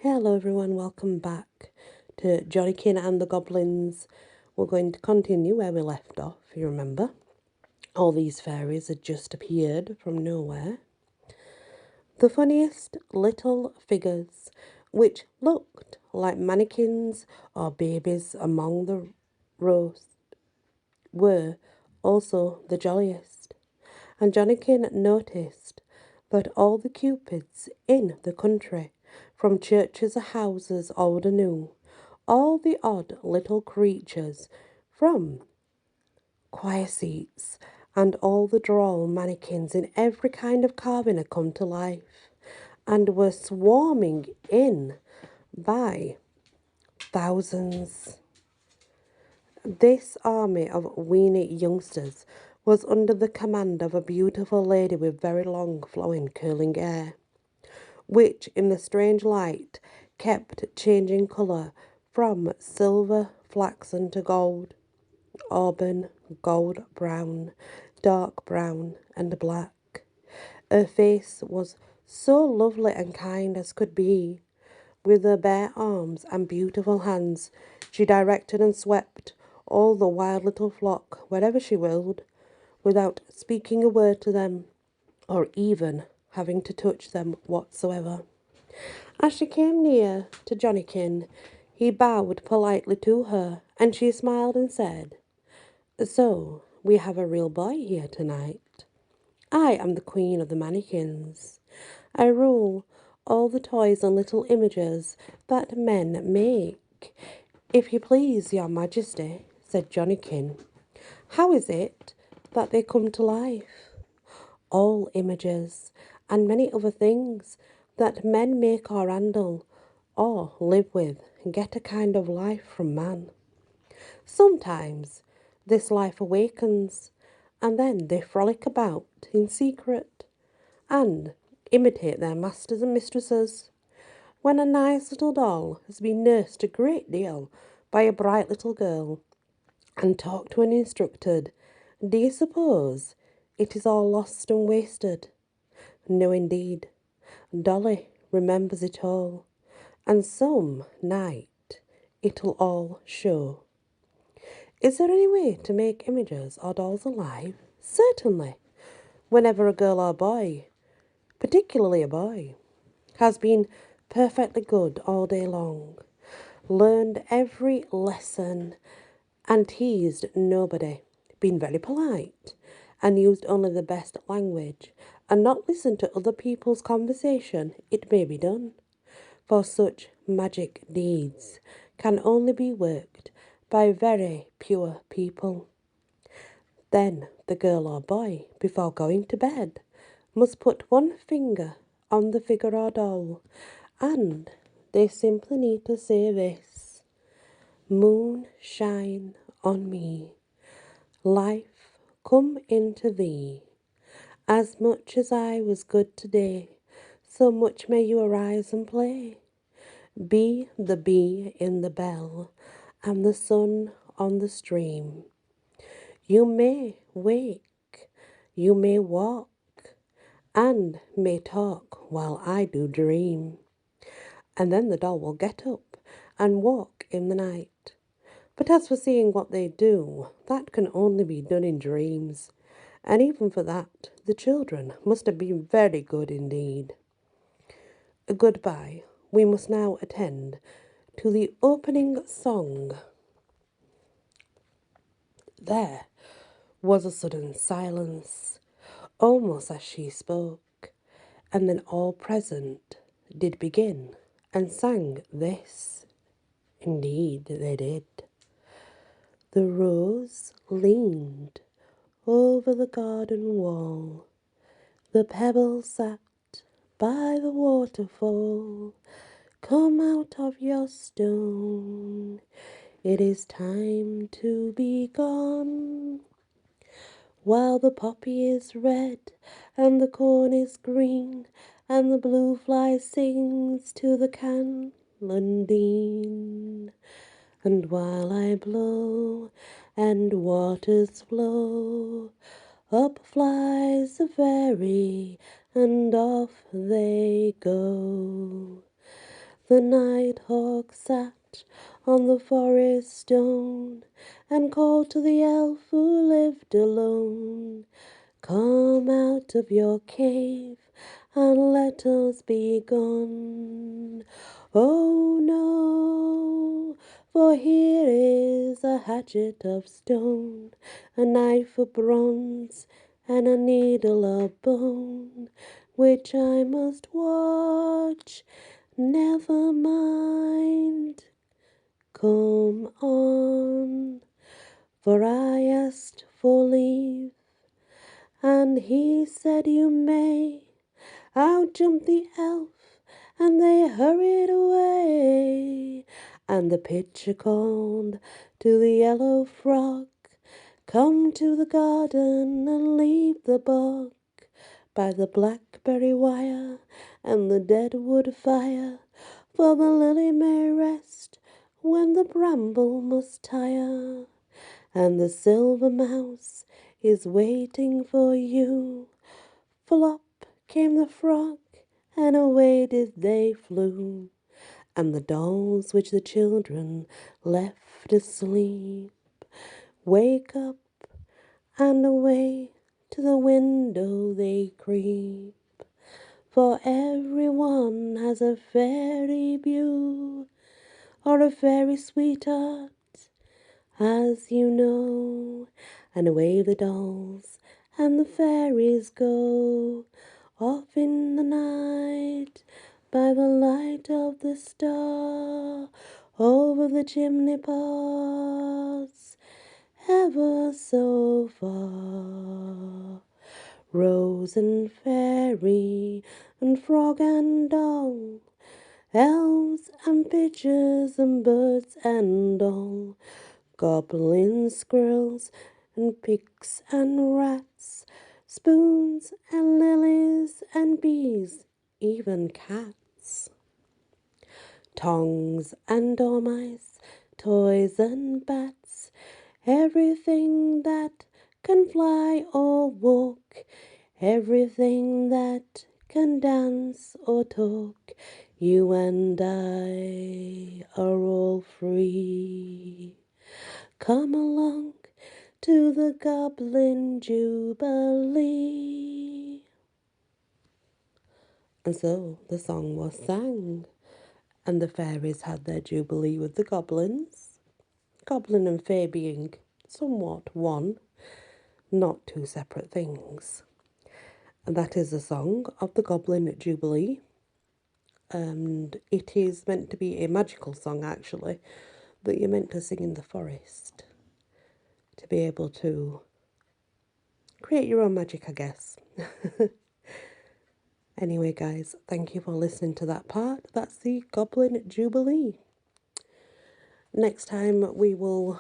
Hello everyone, welcome back to Johnnykin and the Goblins. We're going to continue where we left off, you remember. All these fairies had just appeared from nowhere. The funniest little figures, which looked like mannequins or babies among the rows, were also the jolliest. And Johnnykin noticed that all the cupids in the country, from churches or houses old or new, all the odd little creatures from choir seats, and all the droll mannequins in every kind of carving had come to life, and were swarming in by thousands. This army of weeny youngsters was under the command of a beautiful lady with very long, flowing, curling hair, which in the strange light kept changing colour from silver, flaxen to gold, auburn, gold brown, dark brown, and black. Her face was so lovely and kind as could be. With her bare arms and beautiful hands, she directed and swept all the wild little flock wherever she willed, without speaking a word to them, or even having to touch them whatsoever. As she came near to Johnnykin, he bowed politely to her, and she smiled and said, "So, we have a real boy here tonight. I am the queen of the mannequins. I rule all the toys and little images that men make. If you please, your majesty," said Johnnykin, "how is it that they come to life?" "All images, and many other things that men make or handle, or live with, get a kind of life from man. Sometimes this life awakens, and then they frolic about in secret, and imitate their masters and mistresses. When a nice little doll has been nursed a great deal by a bright little girl, and talked to and instructed, do you suppose it is all lost and wasted? No, indeed. Dolly remembers it all, and some night it'll all show. Is there any way to make images or dolls alive? Certainly. Whenever a girl or boy, particularly a boy, has been perfectly good all day long, learned every lesson, and teased nobody, been very polite, and used only the best language, and not listened to other people's conversation, it may be done. For such magic deeds can only be worked by very pure people. Then the girl or boy, before going to bed, must put one finger on the figure or doll, and they simply need to say this: "Moon, shine on me. Life, come into thee. As much as I was good today, so much may you arise and play. Be the bee in the bell, and the sun on the stream. You may wake, you may walk, and may talk while I do dream." And then the doll will get up and walk in the night. But as for seeing what they do, that can only be done in dreams, and even for that, the children must have been very good indeed. Goodbye. We must now attend to the opening song. There was a sudden silence, almost as she spoke, and then all present did begin and sang this. Indeed they did. The rose leaned over the garden wall, the pebble sat by the waterfall. Come out of your stone, it is time to be gone. While the poppy is red, and the corn is green, and the blue fly sings to the canlandine. And while I blow, and waters flow, up flies the fairy, and off they go. The nighthawk sat on the forest stone and called to the elf who lived alone. Come out of your cave and let us be gone. Oh no, for here is a hatchet of stone, a knife of bronze, and a needle of bone, which I must watch. Never mind, come on, for I asked for leave, and he said you may. Out jumped the elf, and they hurried away, and the pitcher called to the yellow frog, come to the garden and leave the bog by the blackberry wire and the deadwood fire, for the lily may rest when the bramble must tire, and the silver mouse is waiting for you. Flop came the frog, and away did they flew, and the dolls which the children left asleep wake up, and away to the window they creep, for everyone has a fairy beau, or a fairy sweetheart, as you know, and away the dolls and the fairies go, off in the night by the light of the star, over the chimney pots, ever so far. Rose and fairy and frog and doll, elves and pitchers and birds and all, goblins, squirrels and pigs and rats, spoons and lilies and bees, even cats. Tongs and dormice, toys and bats, everything that can fly or walk, everything that can dance or talk, you and I are all free. Come along to the Goblin Jubilee. And so the song was sang, and the fairies had their jubilee with the goblins, goblin and fae being somewhat one, not two separate things. And that is the song of the Goblin Jubilee. And it is meant to be a magical song, actually, that you're meant to sing in the forest to be able to create your own magic, I guess. Anyway, guys, thank you for listening to that part. That's the Goblin Jubilee. Next time we will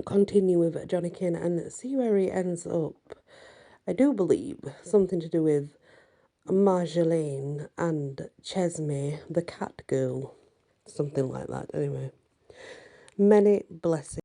continue with Johnnykin and see where he ends up. I do believe something to do with Marjolaine and Chesme, the cat girl. Something like that, anyway. Many blessings.